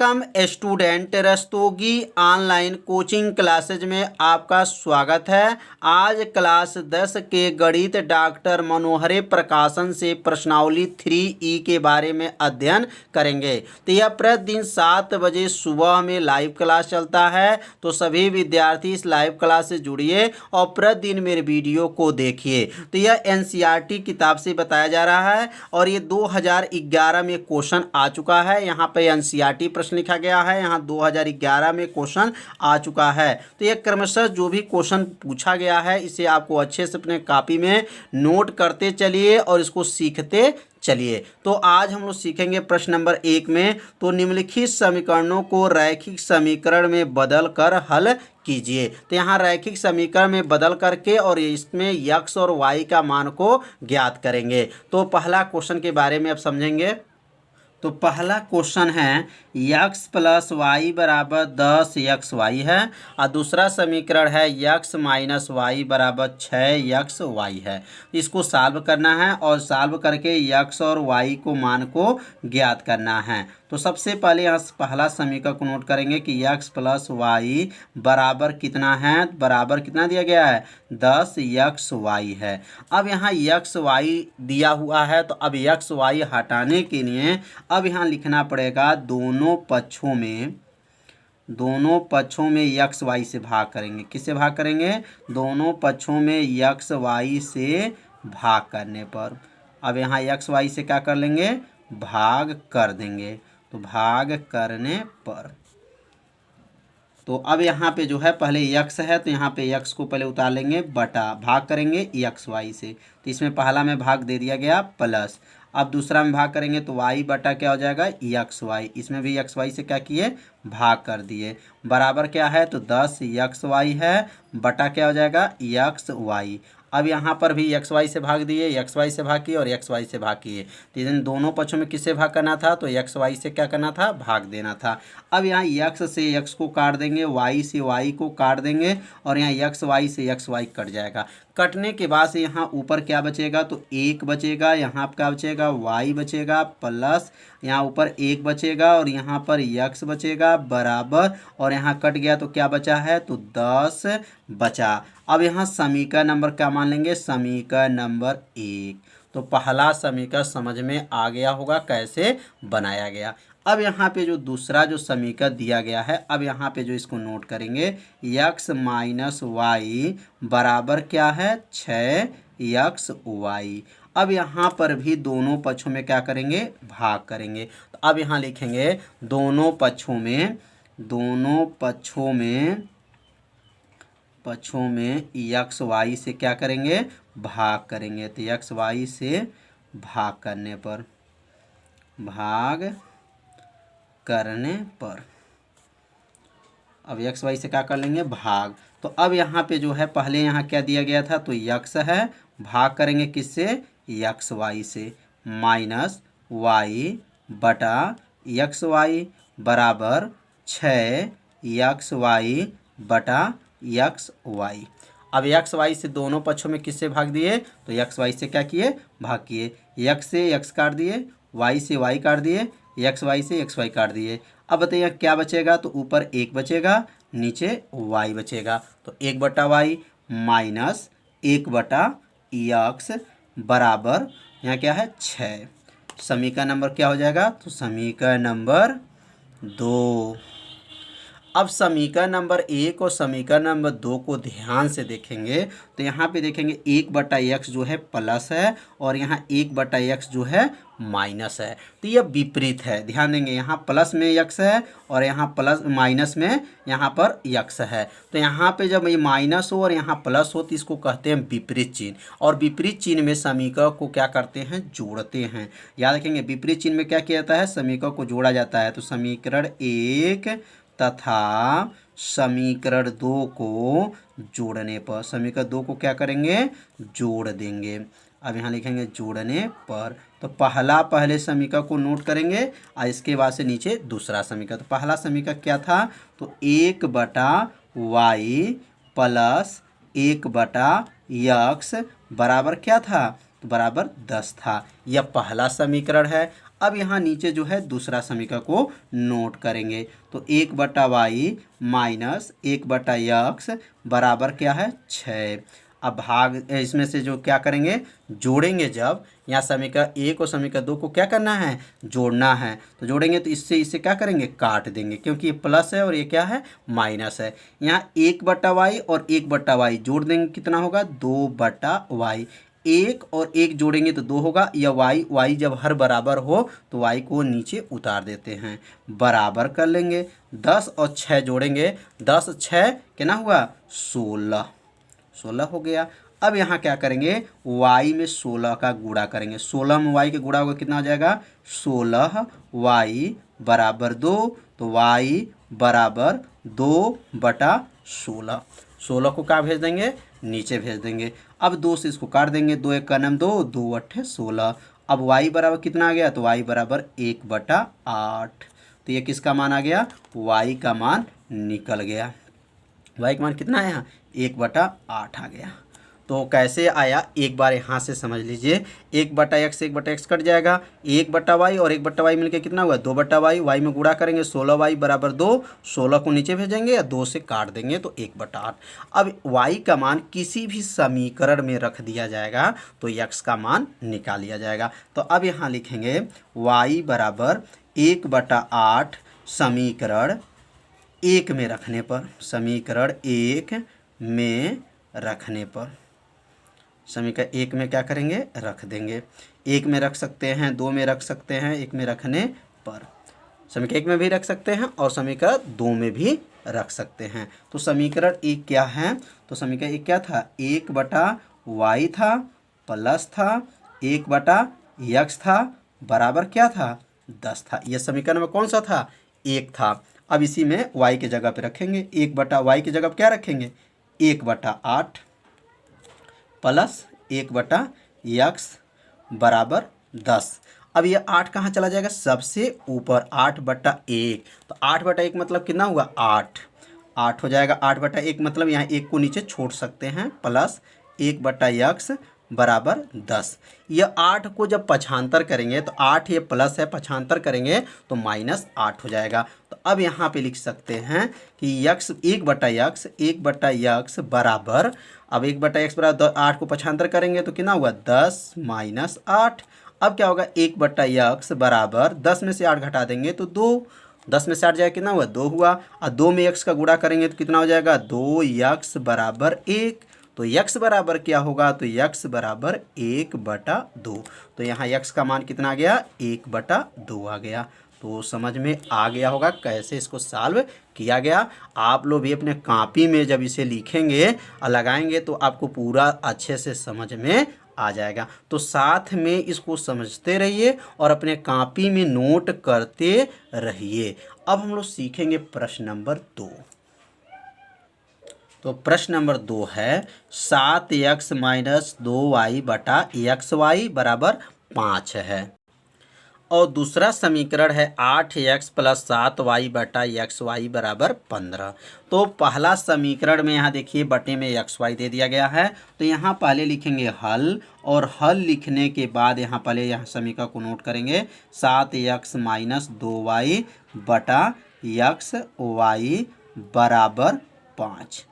Welcome student, Rastogi online coaching classes में आपका स्वागत है। आज क्लास 10 के गणित डॉक्टर मनोहरे प्रकाशन से प्रश्नावली 3E के बारे में अध्ययन करेंगे। तो यह प्रतिदिन 7 बजे सुबह में लाइव क्लास चलता है, तो सभी विद्यार्थी इस लाइव क्लास से जुड़िए और प्रतिदिन मेरे वीडियो को देखिए। तो यह NCERT किताब से बताया जा रहा है और ये 2011 में क्वेश्चन आ चुका है। यहाँ पे NCERT प्रश्न लिखा गया है, यहाँ 2011 में क्वेश्चन आ चुका है। तो ये क्रमशः जो भी क्वेश्चन पूछा गया है इसे आपको अच्छे से अपने कॉपी में नोट करते चलिए और इसको सीखते चलिए। तो आज हम लोग सीखेंगे प्रश्न नंबर 1 में, तो निम्नलिखित समीकरणों को रैखिक समीकरण में बदल कर हल कीजिए। तो यहाँ रैखिक समीकरण में बदल करके और इसमें x और y का मान को ज्ञात करेंगे। तो पहला क्वेश्चन के बारे में अब समझेंगे। तो पहला क्वेश्चन है x + y = 10xy है और दूसरा समीकरण है x - y = 6xy है। इसको सॉल्व करना है और सॉल्व करके x और y को मान को ज्ञात करना है। तो सबसे पहले यहाँ पहला समीकरण को नोट करेंगे कि x + y बराबर कितना है, बराबर कितना दिया गया है 10xy है। अब यहाँ xy दिया हुआ है, तो अब xy हटाने के लिए अब यहाँ लिखना पड़ेगा दोनों पक्षों में एक्स वाई से भाग करेंगे। किससे भाग करेंगे? दोनों पक्षों में एक्स वाई से भाग करने पर अब यहाँ एक्स वाई से क्या कर लेंगे? भाग कर देंगे। तो भाग करने पर तो अब यहाँ पे जो है पहले x है, तो यहाँ पे x को पहले उतार लेंगे, बटा भाग करेंगे एक्स वाई से। तो इसमें पहला में भाग दे दिया गया प्लस। अब दूसरा में भाग करेंगे तो y बटा क्या हो जाएगा एक्स वाई। इसमें भी एक्स वाई से क्या किए? भाग कर दिए। बराबर क्या है? तो 10xy है बटा क्या हो जाएगा एक्स वाई। अब यहाँ पर भी एक्स वाई से भाग दिए, एक्स वाई से भाग किए और एक्स वाई से भाग किए। तो इन दोनों पक्षों में किससे भाग करना था? तो एक्स वाई से क्या करना था? भाग देना था। अब यहाँ एक्स से एक्स को काट देंगे, वाई से वाई को काट देंगे और यहाँ एक्स वाई से एक्स वाई कट जाएगा। कटने के बाद से यहाँ ऊपर क्या बचेगा? तो 1 बचेगा, यहाँ पर क्या बचेगा? y बचेगा प्लस यहाँ ऊपर 1 बचेगा और यहाँ पर x बचेगा बराबर, और यहाँ कट गया तो क्या बचा है? तो 10 बचा। अब यहाँ समीकरण नंबर क्या मान लेंगे? समीकरण नंबर 1। तो पहला समीकरण समझ में आ गया होगा कैसे बनाया गया। अब यहाँ पे जो दूसरा जो समीकरण दिया गया है, अब यहाँ पे जो इसको नोट करेंगे x - y बराबर क्या है 6xy। अब यहाँ पर भी दोनों पक्षों में क्या करेंगे? भाग करेंगे। तो अब यहाँ लिखेंगे दोनों पक्षों में एक्स वाई से क्या करेंगे? भाग करेंगे। तो एक्स वाई से भाग करने पर अब एक्स वाई से क्या कर लेंगे? भाग। तो अब यहाँ पे जो है पहले यहाँ क्या दिया गया था? तो एक्स है, भाग करेंगे किससे? एक्स वाई से, माइनस वाई बटा एक्स वाई बराबर 6xy बटा एक्स वाई। अब एक्स वाई से दोनों पक्षों में किससे भाग दिए? तो एक्स वाई से क्या किए? भाग किए। एक्स से एक्स काट दिए, वाई से वाई काट दिए, एक्स वाई से एक्स वाई काट दिए। अब बताइए क्या बचेगा? तो ऊपर 1 बचेगा, नीचे y बचेगा। तो 1 बटा वाई माइनस 1 बटा एक्स बराबर यहाँ क्या है 6। समीकरण नंबर क्या हो जाएगा? तो समीकरण नंबर 2। अब समीकरण नंबर 1 और समीकरण नंबर 2 को ध्यान से देखेंगे तो यहाँ पे देखेंगे 1 बटा एक्स जो है प्लस है और यहाँ 1 बटा एक्स जो है माइनस है। तो यह विपरीत है, ध्यान देंगे। यहाँ प्लस में एक्स है और यहाँ प्लस माइनस में यहाँ पर एक्स है। तो यहाँ पे जब ये माइनस हो और यहाँ प्लस हो तो इसको कहते हैं विपरीत चिन्ह। और विपरीत चिन्ह में समीकरण को क्या करते हैं? जोड़ते हैं। याद रखेंगे विपरीत चिन्ह में क्या किया जाता है? समीकरण को जोड़ा जाता है। तो समीकरण 1 तथा समीकरण 2 को जोड़ने पर, समीकरण 2 को क्या करेंगे? जोड़ देंगे। अब यहाँ लिखेंगे जोड़ने पर। तो पहले समीकरण को नोट करेंगे और इसके बाद से नीचे दूसरा समीकरण। तो पहला समीकरण क्या था? तो 1 बटा वाई प्लस 1 बटा एक्स बराबर क्या था? तो बराबर 10 था। यह पहला समीकरण है। अब यहाँ नीचे जो है दूसरा समीकरण को नोट करेंगे। तो 1/y माइनस 1/x बराबर क्या है 6। अब भाग इसमें से जो क्या करेंगे जोड़ेंगे, जब यहाँ समीकरण 1 और समीकरण 2 को क्या करना है जोड़ना है, तो जोड़ेंगे तो इससे इसे क्या करेंगे काट देंगे, क्योंकि ये प्लस है और ये क्या है माइनस है। यहाँ 1/y और 1/y जोड़ देंगे कितना होगा 2/y। 1 और 1 जोड़ेंगे तो 2 होगा, या y जब हर बराबर हो तो y को नीचे उतार देते हैं, बराबर कर लेंगे। 10 और 6 जोड़ेंगे, 10 6 कितना हुआ 16 हो गया। अब यहाँ क्या करेंगे y में 16 का गुणा करेंगे, 16 में y के गुणा होगा कितना हो जाएगा 16y बराबर 2, तो y बराबर 2/16। 16 को क्या भेज देंगे नीचे भेज देंगे। अब 2 से इसको काट देंगे, 2 1 का नाम 2, 2 8 16। अब y बराबर कितना आ गया, तो y बराबर 1/8। तो ये किसका मान आ गया y का मान निकल गया। y का मान कितना है यहाँ 1/8 आ गया। तो कैसे आया एक बार यहाँ से समझ लीजिए। 1/x 1/x कट जाएगा, 1/y और 1/y मिलके कितना हुआ 2/y। y में गुणा करेंगे 16y बराबर 2, 16 को नीचे भेजेंगे या 2 से काट देंगे तो 1/8। अब y का मान किसी भी समीकरण में रख दिया जाएगा तो x का मान निकाल लिया जाएगा। तो अब यहाँ लिखेंगे y बराबर 1/8 समीकरण 1 में रखने पर, समीकरण 1 में रखने पर, समीकरण 1 में क्या करेंगे रख देंगे। 1 में रख सकते हैं, 2 में रख सकते हैं, 1 में रखने पर समीकरण 1 में भी रख सकते हैं और समीकरण 2 में भी रख सकते हैं। तो समीकरण 1 क्या है, तो समीकरण 1 क्या था 1/y था प्लस था 1/x था बराबर क्या था 10 था। यह समीकरण में कौन सा था 1 था। अब इसी में y के जगह पे रखेंगे, 1/y की जगह पे क्या रखेंगे 1/8 प्लस 1/x बराबर 10। अब ये 8 कहाँ चला जाएगा सबसे ऊपर 8/1, तो 8/1 मतलब कितना हुआ 8 हो जाएगा। 8/1 मतलब यहाँ 1 को नीचे छोड़ सकते हैं, प्लस 1/x बराबर 10। यह 8 को जब पक्षांतर करेंगे तो 8 ये प्लस है, पक्षांतर करेंगे तो -8 हो जाएगा। तो अब यहाँ पे लिख सकते हैं कि x 1/x बराबर, अब 1/x बराबर 8 को पक्षांतर करेंगे तो कितना हुआ 10 - 8। अब क्या होगा 1/x बराबर 10 में से 8 घटा देंगे तो 2, 10 में से 8 जाएगा कितना हुआ 2 हुआ, और 2 में x का गुणा करेंगे तो कितना हो जाएगा 2x बराबर 1। तो x बराबर क्या होगा, तो x बराबर 1/2। तो यहाँ x का मान कितना आ गया 1/2 आ गया। तो समझ में आ गया होगा कैसे इसको सॉल्व किया गया। आप लोग भी अपने कॉपी में जब इसे लिखेंगे और लगाएंगे तो आपको पूरा अच्छे से समझ में आ जाएगा। तो साथ में इसको समझते रहिए और अपने कॉपी में नोट करते रहिए। अब हम लोग सीखेंगे प्रश्न नंबर 2। तो प्रश्न नंबर 2 है 7x - 2y बटा xy बराबर 5 है, और दूसरा समीकरण है 8x + 7y बटा xy बराबर 15। तो पहला समीकरण में यहाँ देखिए बटे में xy दे दिया गया है, तो यहाँ पहले लिखेंगे हल, और हल लिखने के बाद यहाँ पहले यहाँ समीकरण को नोट करेंगे 7x - 2y बटा xy बराबर 5।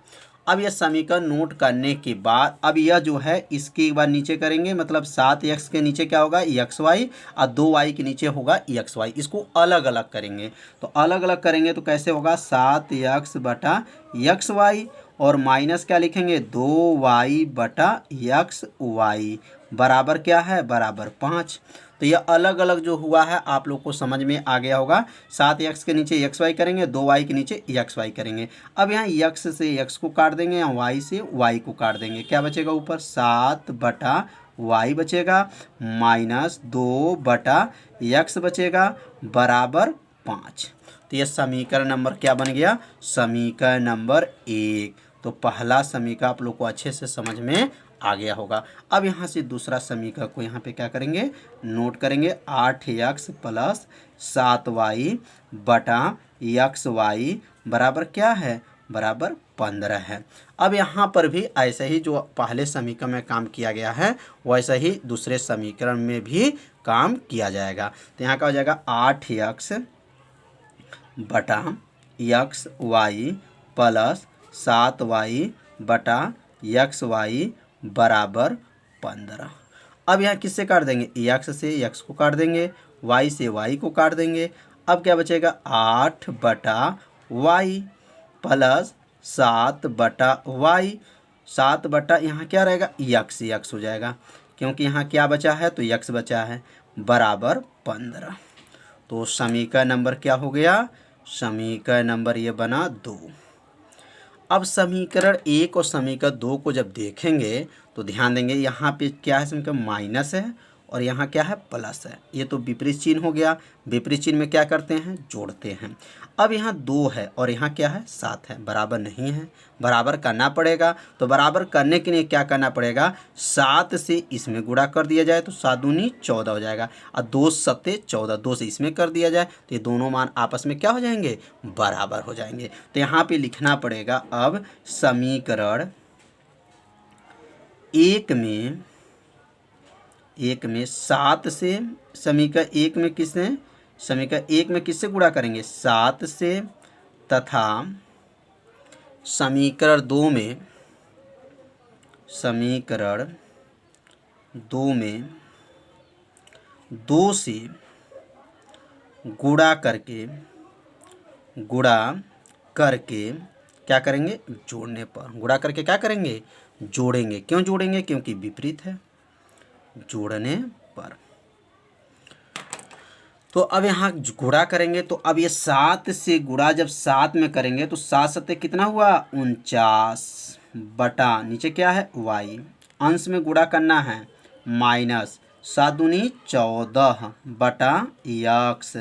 अब यह समीकरण नोट करने के बाद अब यह जो है इसके एक बार नीचे करेंगे, मतलब 7x के नीचे क्या होगा xy और 2y के नीचे होगा xy। इसको अलग अलग करेंगे, तो अलग अलग करेंगे तो कैसे होगा 7x बटा xy और माइनस क्या लिखेंगे 2y बटा xy बराबर क्या है बराबर 5। तो यह अलग अलग जो हुआ है आप लोग को समझ में आ गया होगा। 7x के नीचे xy करेंगे, 2y के नीचे xy करेंगे। अब यहाँ x से x को काट देंगे या y से y को काट देंगे, क्या बचेगा ऊपर 7 बटा y बचेगा माइनस 2 बटा x बचेगा बराबर 5। तो यह समीकरण नंबर क्या बन गया समीकरण नंबर 1। तो पहला समीकरण आप लोग को अच्छे से समझ में आ गया होगा। अब यहाँ से दूसरा समीकरण को यहाँ पे क्या करेंगे नोट करेंगे 8x + 7y बटा xy बराबर क्या है बराबर 15 है। अब यहाँ पर भी ऐसे ही जो पहले समीकरण में काम किया गया है वैसे ही दूसरे समीकरण में भी काम किया जाएगा। तो यहाँ का हो जाएगा 8x बटा एक्स वाई प्लस 7y बटा एक्स वाई बराबर 15। अब यहाँ किससे काट देंगे, एक्स से एक्स को काट देंगे, वाई से वाई को काट देंगे। अब क्या बचेगा 8 बटा वाई प्लस 7 बटा वाई, 7 बटा यहाँ क्या रहेगा एक्स हो जाएगा, क्योंकि यहाँ क्या बचा है तो एक्स बचा है, बराबर 15। तो समीकरण नंबर क्या हो गया, समीकरण नंबर ये बना 2। अब समीकरण 1 और समीकरण 2 को जब देखेंगे तो ध्यान देंगे यहाँ पे क्या है, समीकरण माइनस है और यहाँ क्या है प्लस है। ये तो विपरीत चिन्ह हो गया, विपरीत चिन्ह में क्या करते हैं जोड़ते हैं। अब यहाँ 2 है और यहाँ क्या है 7 है, बराबर नहीं है, बराबर करना पड़ेगा। तो बराबर करने के लिए क्या करना पड़ेगा, 7 से इसमें गुणा कर दिया जाए तो 7 दूनी 14 हो जाएगा, और 2 सत्ते 14, 2 से इसमें कर दिया जाए तो ये दोनों मान आपस में क्या हो जाएंगे, बराबर हो जाएंगे। तो यहाँ पे लिखना पड़ेगा अब समीकरण एक में 7 से, समीकरण एक में किससे गुणा करेंगे 7 से, तथा समीकरण 2 में 2 से गुणा करके क्या करेंगे, जोड़ने पर गुणा करके क्या करेंगे, जोड़ेंगे। क्यों जोड़ेंगे, क्योंकि विपरीत है, जोड़ने पर। तो अब यहाँ गुणा करेंगे तो अब ये 7 से गुणा जब 7 में करेंगे तो 7 सत्ते कितना हुआ 49 बटा नीचे क्या है y, अंश में गुणा करना है माइनस 7 दूनी 14 बटा x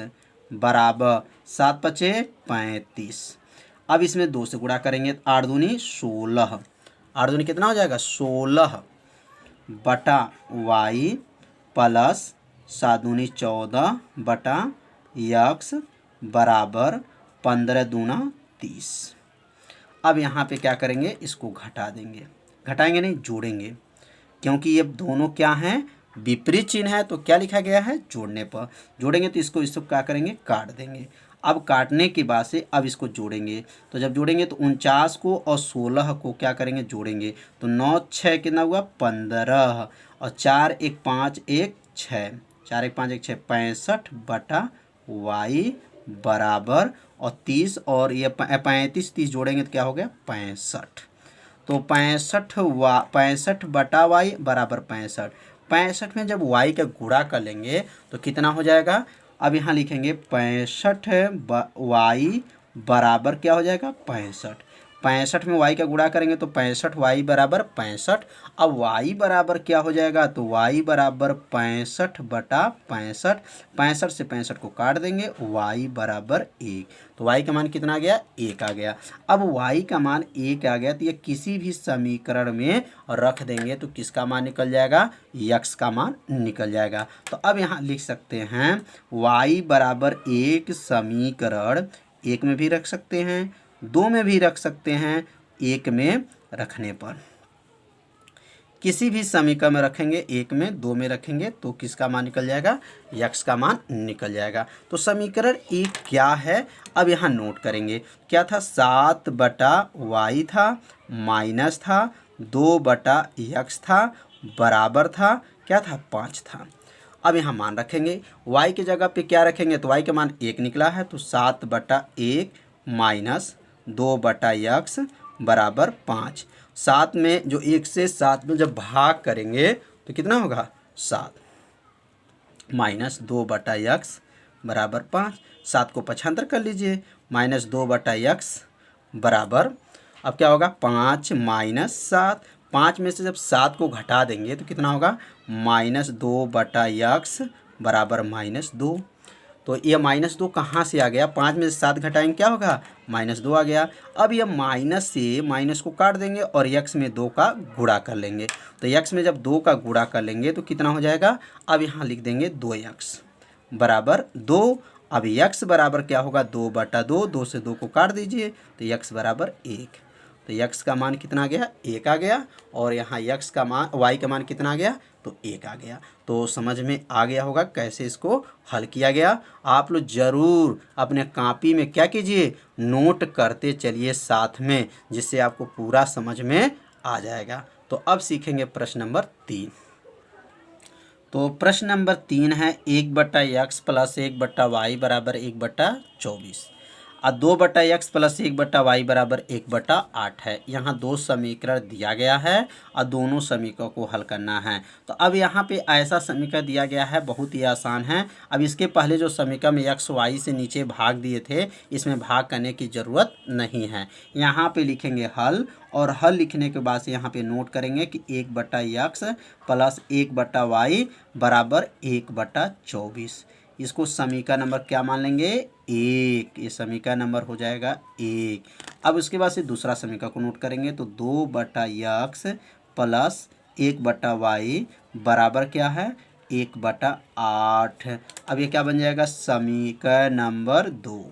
बराबर 7 पचे 35। अब इसमें 2 से गुणा करेंगे 8 दूनी 16, 8 दूनी कितना हो जाएगा 16 बटा y प्लस 7 दूनी 14 बटा x बराबर 15 दूना 30। अब यहाँ पे क्या करेंगे, इसको घटा देंगे, घटाएंगे नहीं जोड़ेंगे, क्योंकि ये दोनों क्या हैं विपरीत चिन्ह है। तो क्या लिखा गया है जोड़ने पर, जोड़ेंगे तो इसको क्या करेंगे काट देंगे। अब काटने के बाद से अब इसको जोड़ेंगे, तो जब जोड़ेंगे तो 49 को और 16 को क्या करेंगे जोड़ेंगे, तो 9 6 कितना हुआ 15 और 4 1 5 1 6, 4 1 5 1 6 65 बटा y बराबर और 30 और ये 35 30 जोड़ेंगे तो क्या हो गया 65। तो 65 बटा y बराबर 65। 65 में जब y का गुणा कर लेंगे तो कितना हो जाएगा, अब यहाँ लिखेंगे 65 y बराबर क्या हो जाएगा 65। 65 में y का गुणा करेंगे तो 65y बराबर 65। अब y बराबर क्या हो जाएगा, तो y बराबर 65 बटा 65, 65 से 65 को काट देंगे, y बराबर 1। तो y का मान कितना आ गया 1 आ गया। अब y का मान 1 आ गया तो ये किसी भी समीकरण में रख देंगे तो किसका मान निकल जाएगा, x का मान निकल जाएगा। तो अब यहाँ लिख सकते हैं y बराबर 1 समीकरण 1 में भी रख सकते हैं, 2 में भी रख सकते हैं, 1 में रखने पर किसी भी समीकरण में रखेंगे, 1 में 2 में रखेंगे तो किसका मान निकल जाएगा, x का मान निकल जाएगा। तो समीकरण 1 क्या है, अब यहाँ नोट करेंगे क्या था 7 बटा y था, माइनस था 2 बटा x था, बराबर था क्या था 5 था। अब यहाँ मान रखेंगे, y की जगह पे क्या रखेंगे, तो y का मान 1 निकला है तो 7 बटा 1 माइनस 2 बटा x बराबर 5। 7 में जो 1 से 7 में जब भाग करेंगे तो कितना होगा 7 माइनस 2 बटा x बराबर 5। 7 को पक्षांतर कर लीजिए, माइनस 2 बटा x बराबर, अब क्या होगा 5 माइनस 7, 5 में से जब 7 को घटा देंगे तो कितना होगा माइनस 2 बटा x बराबर माइनस 2। तो ये माइनस 2 कहाँ से आ गया, 5 में से 7 घटाएंगे क्या होगा माइनस 2 आ गया। अब ये माइनस से माइनस को काट देंगे और x में 2 का गुणा कर लेंगे, तो x में जब 2 का गुणा कर लेंगे तो कितना हो जाएगा, अब यहाँ लिख देंगे 2x बराबर 2 अब x बराबर क्या होगा 2/2, 2 से 2 को काट दीजिए तो x बराबर 1। तो x का मान कितना आ गया 1 आ गया, और यहाँ x का मान y का मान कितना आ गया तो 1 आ गया। तो समझ में आ गया होगा कैसे इसको हल किया गया। आप लोग ज़रूर अपने कॉपी में क्या कीजिए नोट करते चलिए साथ में, जिससे आपको पूरा समझ में आ जाएगा। तो अब सीखेंगे प्रश्न नंबर 3। तो प्रश्न नंबर 3 है 1/x प्लस 1/y बराबर 1/24 और 2/x प्लस 1/y बराबर 1/8 है। यहाँ दो समीकरण दिया गया है और दोनों समीकरणों को हल करना है। तो अब यहाँ पे ऐसा समीकरण दिया गया है, बहुत ही आसान है। अब इसके पहले जो समीकरण में x y से नीचे भाग दिए थे, इसमें भाग करने की ज़रूरत नहीं है। यहाँ पे लिखेंगे हल, और हल लिखने के बाद से यहाँ पे नोट करेंगे कि 1/x प्लस 1/y बराबर 1/24। इसको समीकरण नंबर क्या मान लेंगे 1, ये समीकरण नंबर हो जाएगा 1। अब उसके बाद से दूसरा समीकरण को नोट करेंगे तो 2/x प्लस 1/y बराबर क्या है 1/8। अब ये क्या बन जाएगा समीकरण नंबर 2।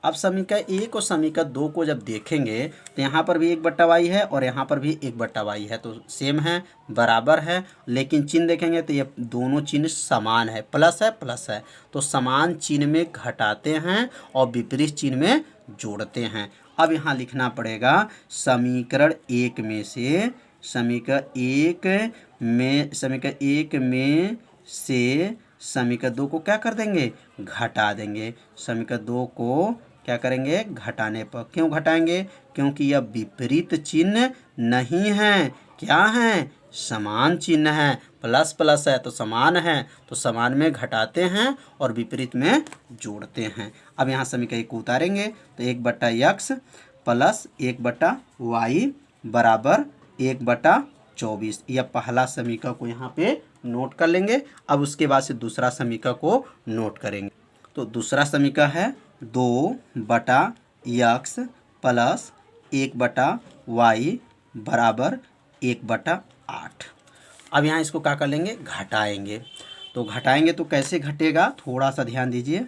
अब समीकरण 1 और समीकरण 2 को जब देखेंगे तो यहाँ पर भी 1/y है और यहाँ पर भी 1/y है, तो सेम है, बराबर है। लेकिन चिन्ह देखेंगे तो ये दोनों चिन्ह समान है, प्लस है प्लस है। तो समान चिन्ह में घटाते हैं और विपरीत चिन्ह में जोड़ते हैं। अब यहाँ लिखना पड़ेगा समीकरण 1 में से समीकरण 2 को क्या कर देंगे घटा देंगे। समीकरण 2 को क्या करेंगे घटाने पर, क्यों घटाएंगे क्योंकि यह विपरीत चिन्ह नहीं है, क्या है समान चिन्ह है। प्लस प्लस है तो समान है, तो समान में घटाते हैं और विपरीत में जोड़ते हैं। अब यहाँ समीकरण को उतारेंगे तो 1/x प्लस 1/y बराबर 1/24। यह पहला समीकरण को यहाँ पे नोट कर लेंगे। अब उसके बाद से दूसरा समीकरण को नोट करेंगे। तो दूसरा समीकरण है 2/x प्लस 1/y बराबर 1/8। अब यहाँ इसको क्या कर लेंगे घटाएंगे। तो घटाएंगे तो कैसे घटेगा थोड़ा सा ध्यान दीजिए।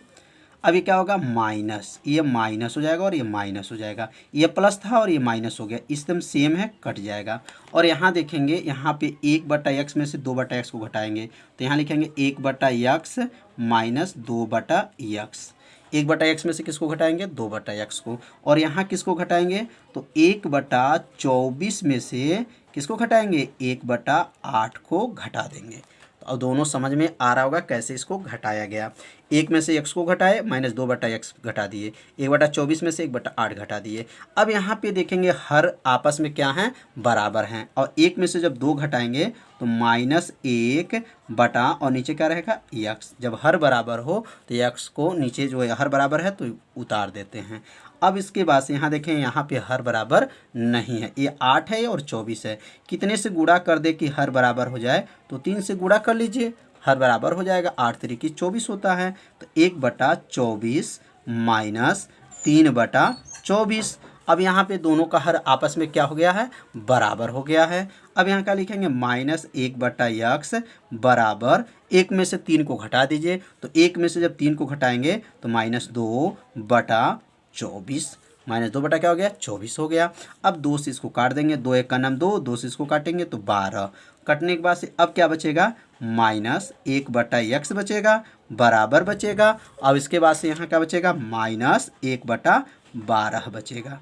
अब ये क्या होगा माइनस, ये माइनस हो जाएगा और ये माइनस हो जाएगा। ये प्लस था और ये माइनस हो गया, एकदम सेम है, कट जाएगा। और यहाँ देखेंगे यहाँ पे 1/x में से 2/x को घटाएंगे तो यहाँ लिखेंगे 1/x माइनस 2/x। 1/x में से किसको घटाएंगे 2/x को, और यहाँ किसको घटाएंगे तो 1/24 में से किसको घटाएंगे 1/8 को घटा देंगे। तो अब दोनों समझ में आ रहा होगा कैसे इसको घटाया गया। 1 में से x को घटाए माइनस 2/x घटा दिए, 1/24 में से 1/8 घटा दिए। अब यहाँ पे देखेंगे हर आपस में क्या हैं बराबर हैं, और 1 में से जब 2 घटाएंगे तो -1 बटा और नीचे क्या रहेगा x। जब हर बराबर हो तो x को नीचे जो है हर बराबर है तो उतार देते हैं। अब इसके बाद से यहाँ देखें यहाँ पे हर बराबर नहीं है, ये 8 है और 24 है। कितने से गुणा कर दे कि हर बराबर हो जाए तो 3 से गुणा कर लीजिए, हर बराबर हो जाएगा। 8 3 24 होता है, तो 1/24 माइनस 3/24। अब यहाँ पे दोनों का हर आपस में क्या हो गया है बराबर हो गया है। अब यहाँ क्या लिखेंगे -1/x बराबर 1 में से 3 को घटा दीजिए, तो 1 में से जब 3 को घटाएंगे तो -2/24। -2 बटा क्या हो गया 24 हो गया। अब 2 से इसको काट देंगे, 2 1 का नाम 2, 2 से इसको काटेंगे तो 12। कटने के बाद से अब क्या बचेगा -1/x बचेगा, बराबर बचेगा। अब इसके बाद से यहाँ क्या बचेगा -1/12 बचेगा।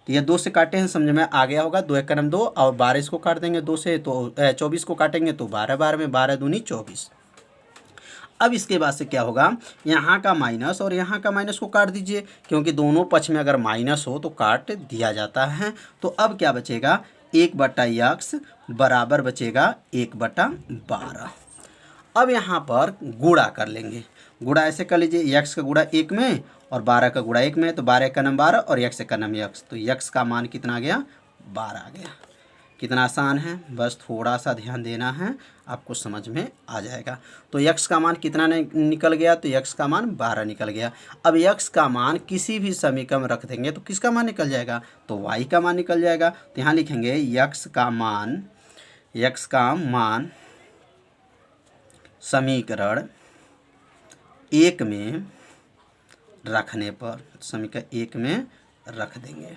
तो ये 2 से काटे हैं, समझ में आ गया होगा। 2 1 का नाम 2 और 12 इसको काट देंगे 2 से, तो 24 को काटेंगे तो 12 12 में 12 दूनी 24। अब इसके बाद से क्या होगा यहाँ का माइनस और यहाँ का माइनस को काट दीजिए, क्योंकि दोनों पक्ष में अगर माइनस हो तो काट दिया जाता है। तो अब क्या बचेगा 1/x बराबर बचेगा 1/12। अब यहाँ पर गुणा कर लेंगे, गुणा ऐसे कर लीजिए, x का गुणा 1 में और 12 का गुणा 1 में, तो 12 का नाम 12 और x का नाम x, तो x का मान कितना आ गया 12 आ गया। कितना आसान है, बस थोड़ा सा ध्यान देना है, आपको समझ में आ जाएगा। तो x का मान कितना निकल गया, तो x का मान 12 निकल गया। अब x का मान किसी भी समीकरण में रख देंगे तो किसका मान निकल जाएगा, तो y का मान निकल जाएगा। तो यहाँ लिखेंगे x का मान समीकरण 1 में रखने पर, समीकरण 1 में रख देंगे।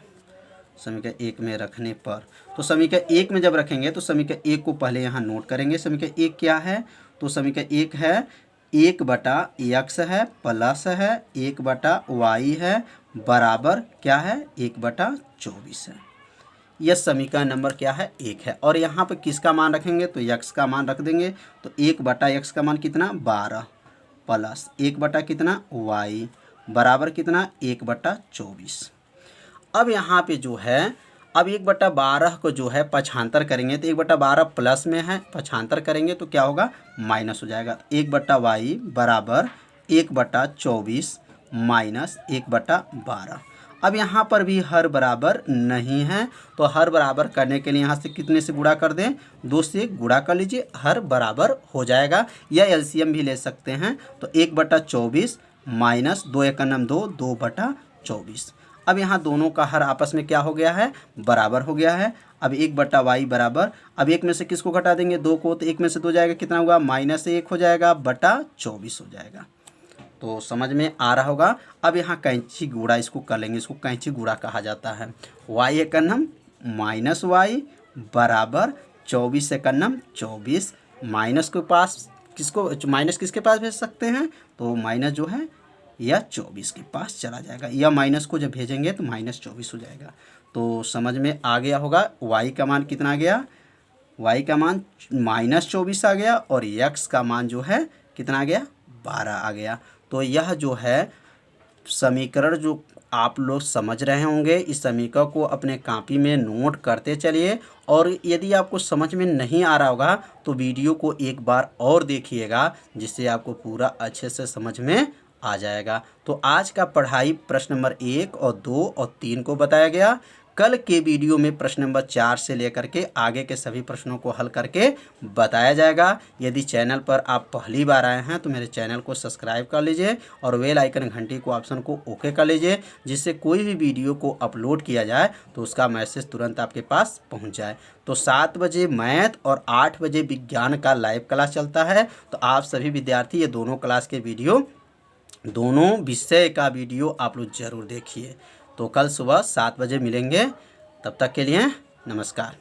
समीकरण 1 में रखने पर, तो समीकरण 1 में जब रखेंगे तो समीकरण 1 को पहले यहाँ नोट करेंगे। समीकरण 1 क्या है, तो समीकरण 1 है 1/x है प्लस है 1/y है बराबर क्या है 1/24 है। यह समीकरण नंबर क्या है 1 है। और यहाँ पर किसका मान रखेंगे, तो x का मान रख देंगे। तो 1/x का मान कितना 12 प्लस 1 कितना y बराबर कितना 1/24। अब यहाँ पे जो है, अब 1/12 को जो है पक्षांतर करेंगे तो 1/12 प्लस में है, पक्षांतर करेंगे तो क्या होगा माइनस हो जाएगा। 1/y बराबर 1/24 माइनस 1/12। अब यहाँ पर भी हर बराबर नहीं है, तो हर बराबर करने के लिए यहाँ से कितने से गुणा कर दें, 2 से गुणा कर लीजिए, हर बराबर हो जाएगा। या एलसीएम भी ले सकते हैं। तो 1/24 माइनस 2 × 2 2/24। अब यहाँ दोनों का हर आपस में क्या हो गया है, बराबर हो गया है। अब 1/y बराबर, अब 1 में से किसको घटा देंगे 2 को, तो 1 में से 2 जाएगा, कितना होगा -1 हो जाएगा बटा 24 हो जाएगा। तो समझ में आ रहा होगा। अब यहाँ कैंची गुणा इसको कर लेंगे, इसको कैंची गुणा कहा जाता है। y एक नम -y बराबर 24 एक नम 24, माइनस के पास किसको, माइनस किसके पास भेज सकते हैं, तो माइनस जो है या 24 के पास चला जाएगा, या माइनस को जब भेजेंगे तो -24 हो जाएगा। तो समझ में आ गया होगा। y का मान कितना आ गया, y का मान -24 आ गया और x का मान जो है कितना आ गया 12 आ गया। तो यह जो है समीकरण जो आप लोग समझ रहे होंगे, इस समीकरण को अपने कॉपी में नोट करते चलिए। और यदि आपको समझ में नहीं आ रहा होगा तो वीडियो को एक बार और देखिएगा, जिससे आपको पूरा अच्छे से समझ में आ जाएगा। तो आज का पढ़ाई प्रश्न नंबर 1 और 2 और 3 को बताया गया। कल के वीडियो में प्रश्न नंबर 4 से लेकर के आगे के सभी प्रश्नों को हल करके बताया जाएगा। यदि चैनल पर आप पहली बार आए हैं तो मेरे चैनल को सब्सक्राइब कर लीजिए और बेल आइकन घंटी को ऑप्शन को ओके कर लीजिए, जिससे कोई भी वीडियो को अपलोड किया जाए तो उसका मैसेज तुरंत आपके पास पहुंच जाए। तो 7 बजे मैथ और 8 बजे विज्ञान का लाइव क्लास चलता है। तो आप सभी विद्यार्थी ये दोनों क्लास के वीडियो, दोनों विषय का वीडियो आप लोग ज़रूर देखिए। तो कल सुबह 7 बजे मिलेंगे, तब तक के लिए नमस्कार।